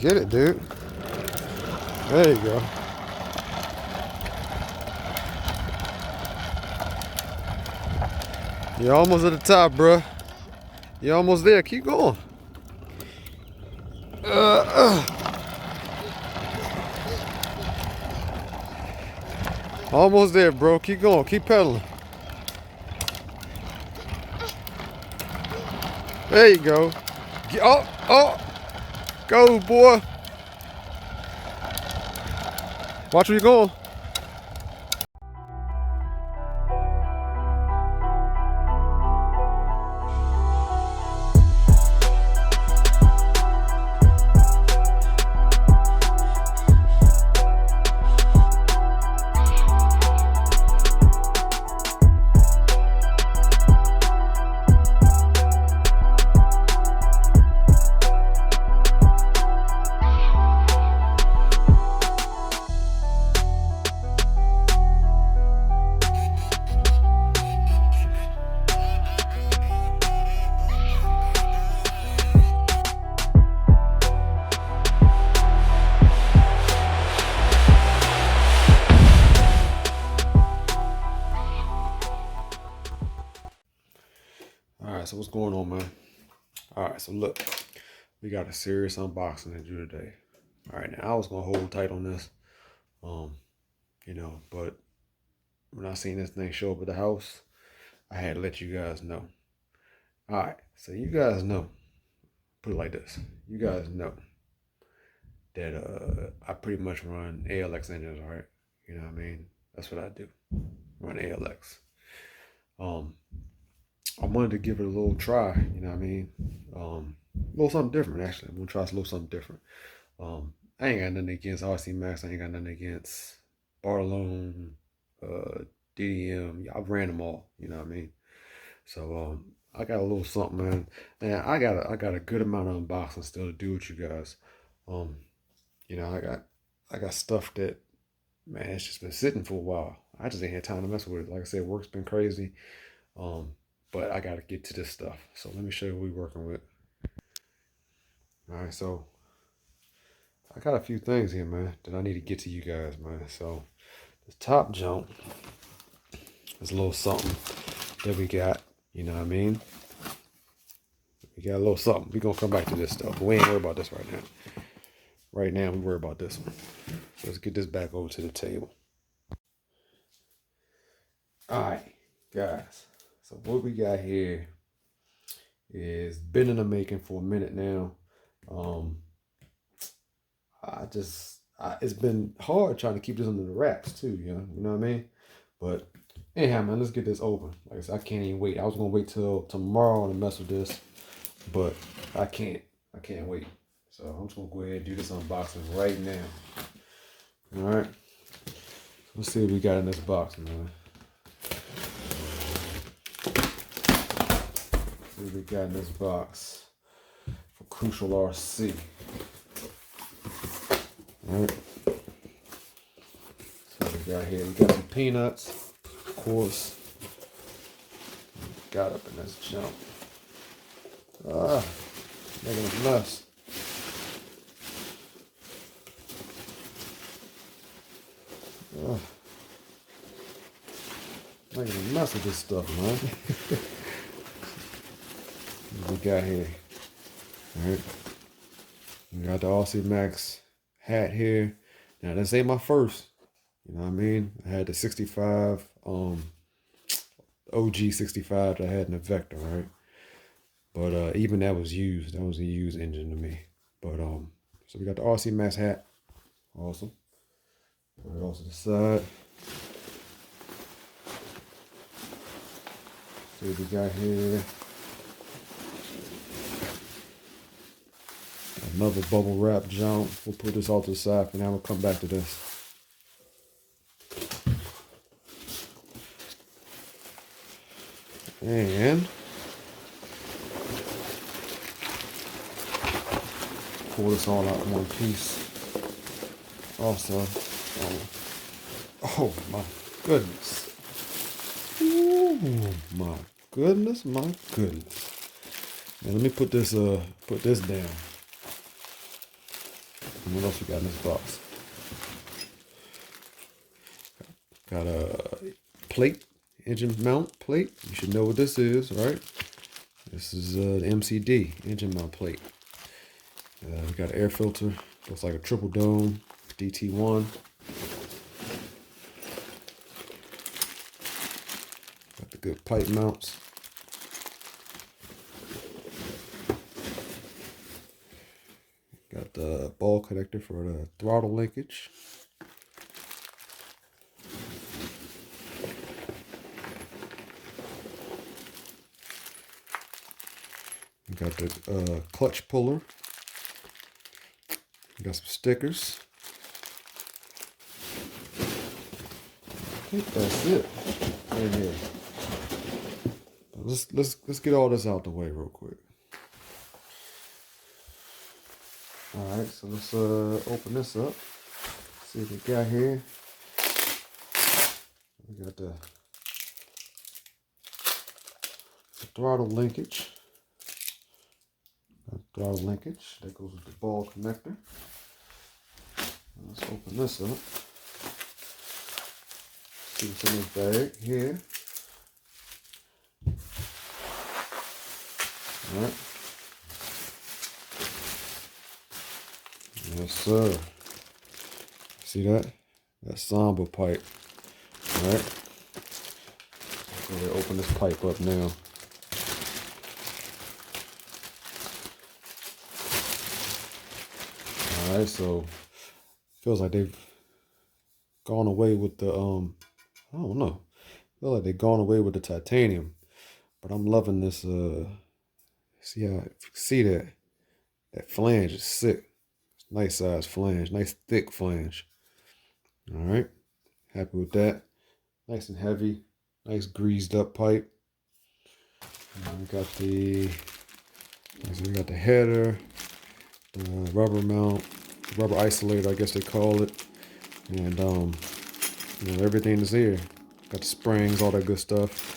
Get it, dude. There you go. You're almost at the top, bruh. You're almost there. Keep going. Almost there, bro. Keep going. Keep pedaling. There you go. Oh. Go, boy. Watch where you're going. Alright, so what's going on, man? Alright, so look, we got a serious unboxing to do today. Alright, now I was gonna hold tight on this, but when I seen this thing show up at the house, I had to let you guys know. Alright, so you guys know, put it like this, you guys know that I pretty much run ALX engines, right? You know what I mean? That's what I do, run ALX. I wanted to give it a little try, you know what I mean? A little something different, actually. I'm gonna try a little something different. I ain't got nothing against RCMAX. I ain't got nothing against Barlone, DDM. I've ran them all, you know what I mean? So I got a little something, man. And I got a good amount of unboxing still to do with you guys. I got stuff that, man, it's just been sitting for a while. I just ain't had time to mess with it. Like I said, work's been crazy. But I gotta get to this stuff. So let me show you what we're working with. All right, so I got a few things here, man, that I need to get to you guys, man. So the top jump is a little something that we got, you know what I mean? We got a little something. We're gonna come back to this stuff, but we ain't worried about this right now. Right now, we worry about this one. So let's get this back over to the table. All right, guys. So what we got here is been in the making for a minute now. It's been hard trying to keep this under the wraps too, you know what I mean? But anyhow, man, let's get this open. Like I said, I can't even wait. I was gonna wait till tomorrow to mess with this, but I can't wait. So I'm just gonna go ahead and do this unboxing right now. All right, let's see what we got in this box, man. What we got in this box for Crucial RC. Alright. So what we got here, we got some peanuts, of course. Got up in this jump. Making a mess. Making a mess of this stuff, man. What we got here? All right, we got the RCMAX hat here. Now this ain't my first, you know what I mean? I had the 65, OG 65 that I had in the Vector, right? But even that was used. That was a used engine to me. But so we got the RCMAX hat. Awesome. Put it off to the side. See what we got here. Another bubble wrap jump. We'll put this all to the side for now. We'll come back to this. And pull this all out in one piece. Also, oh my goodness. Ooh, my goodness. Now let me put this down. And what else we got in this box? Got a plate, engine mount plate. You should know what this is, right? This is the MCD engine mount plate. We got an air filter. Looks like a triple dome DT1. Got the good pipe mounts. Got the ball connector for the throttle linkage. We got the clutch puller. We got some stickers. I think that's it right here. Let's get all this out the way real quick. All right, so let's open this up. See what we got here. We got the throttle linkage. Throttle linkage that goes with the ball connector. Let's open this up. See what's in this bag here. All right. Yes, sir. See that? That Samba pipe. All right. So we open this pipe up now. All right, so feels like they've gone away with the I don't know. Feel like they've gone away with the titanium, but I'm loving this. See how, if you see that flange is sick. It's nice size flange, nice thick flange. All right, happy with that. Nice and heavy, nice greased up pipe. And we got the header, the rubber mount, rubber isolator, I guess they call it, and you know, everything is here. Got the springs, all that good stuff.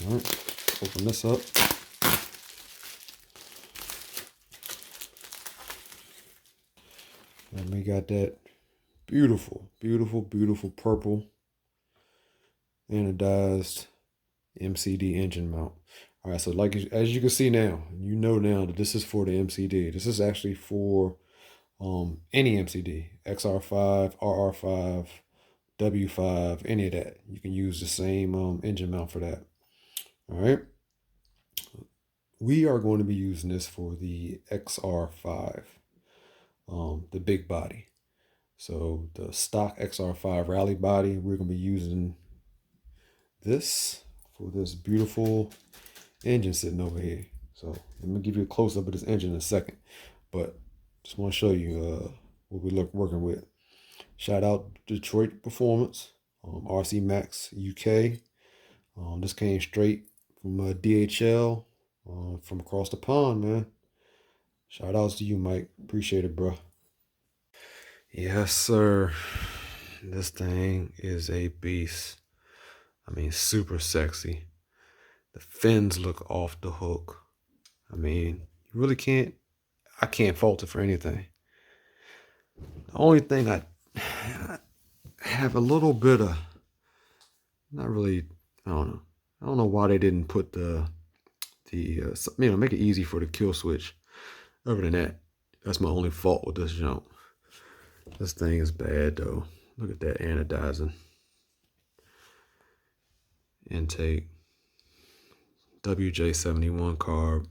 All right, open this up. And we got that beautiful, beautiful, beautiful purple anodized MCD engine mount. All right, so like as you can see now, you know now that this is for the MCD. This is actually for any MCD, XR5, RR5, W5, any of that. You can use the same engine mount for that. All right. We are going to be using this for the XR5, the big body. So the stock XR5 rally body, we're going to be using this for this beautiful engine sitting over here. So let me give you a close up of this engine in a second, but just want to show you what we look working with. Shout out Detroit Performance, RCMAX UK. This came straight from DHL, from across the pond, man. Shout outs to you, Mike. Appreciate it, bro. Yes, sir. This thing is a beast. I mean, super sexy. The fins look off the hook. I mean, you really I can't fault it for anything. The only thing I have a little bit of, not really, I don't know. I don't know why they didn't put make it easy for the kill switch. Other than that, that's my only fault with this jump. This thing is bad though. Look at that anodizing intake. WJ71 carb.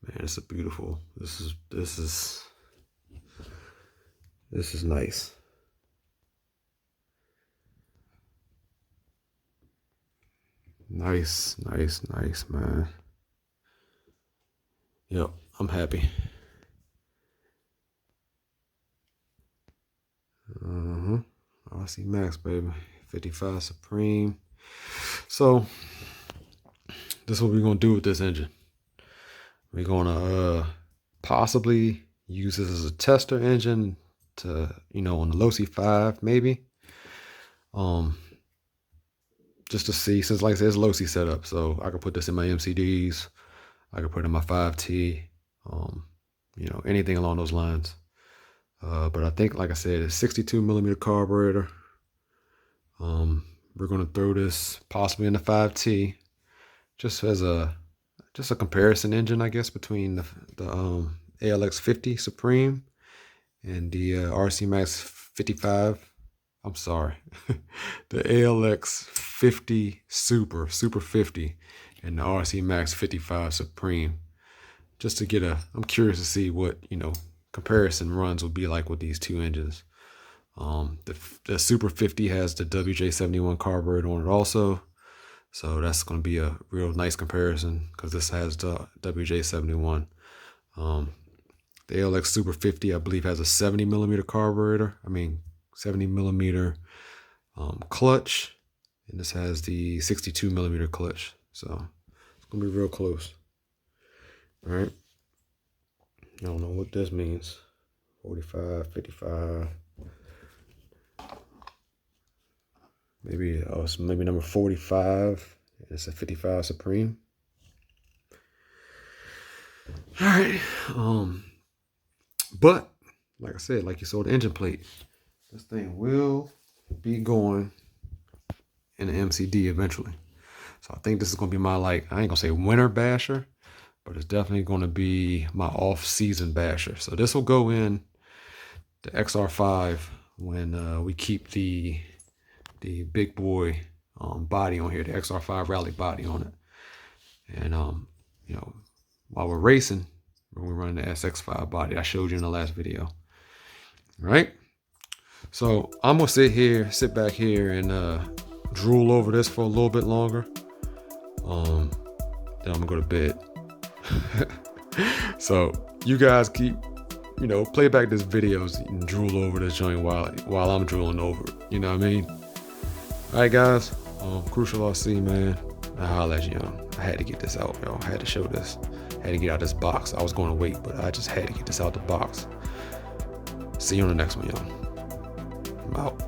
Man, it's a beautiful. This is nice. Nice, man. Yep, I'm happy. RCMAX, baby. 55 Supreme. So, this is what we're going to do with this engine. We're going to possibly use this as a tester engine to, on the Losi 5, maybe. just to see, since like I said, it's low C setup, so I can put this in my MCDs. I can put it in my 5T, you know, anything along those lines. But I think, like I said, it's 62 millimeter carburetor. We're gonna throw this possibly in the 5T, just as a comparison engine, I guess, between the ALX50 Supreme and the RCMAX 55. I'm sorry, the ALX50 Super 50 and the RCMAX 55 Supreme. Just to get I'm curious to see what, you know, comparison runs will be like with these two engines. The Super 50 has the WJ71 carburetor on it also. So that's going to be a real nice comparison because this has the WJ71. The ALX Super 50, I believe, has a 70 millimeter carburetor. 70 millimeter clutch. And this has the 62 millimeter clutch. So it's going to be real close. All right. I don't know what this means. 45, 55. Maybe maybe number 45. It's a 55 Supreme. All right. But like I said, like you saw the engine plate, this thing will be going in the MCD eventually. So I think this is gonna be my, like, I ain't gonna say winter basher, but it's definitely gonna be my off-season basher. So this will go in the XR5 when we keep the big boy body on here, the XR5 rally body on it. And you know, while we're racing, when we run the SX5 body I showed you in the last video. All right, so I'm gonna sit back here and drool over this for a little bit longer. Then I'm gonna go to bed. So you guys keep, you know, play back this videos and drool over this joint while I'm drooling over it. You know what I mean? All right, guys. Crucial RC, man. I holla at you, yo. I had to get this out, yo. I had to show this. I had to get out this box. I was going to wait, but I just had to get this out the box. See you on the next one, yo. I'm out.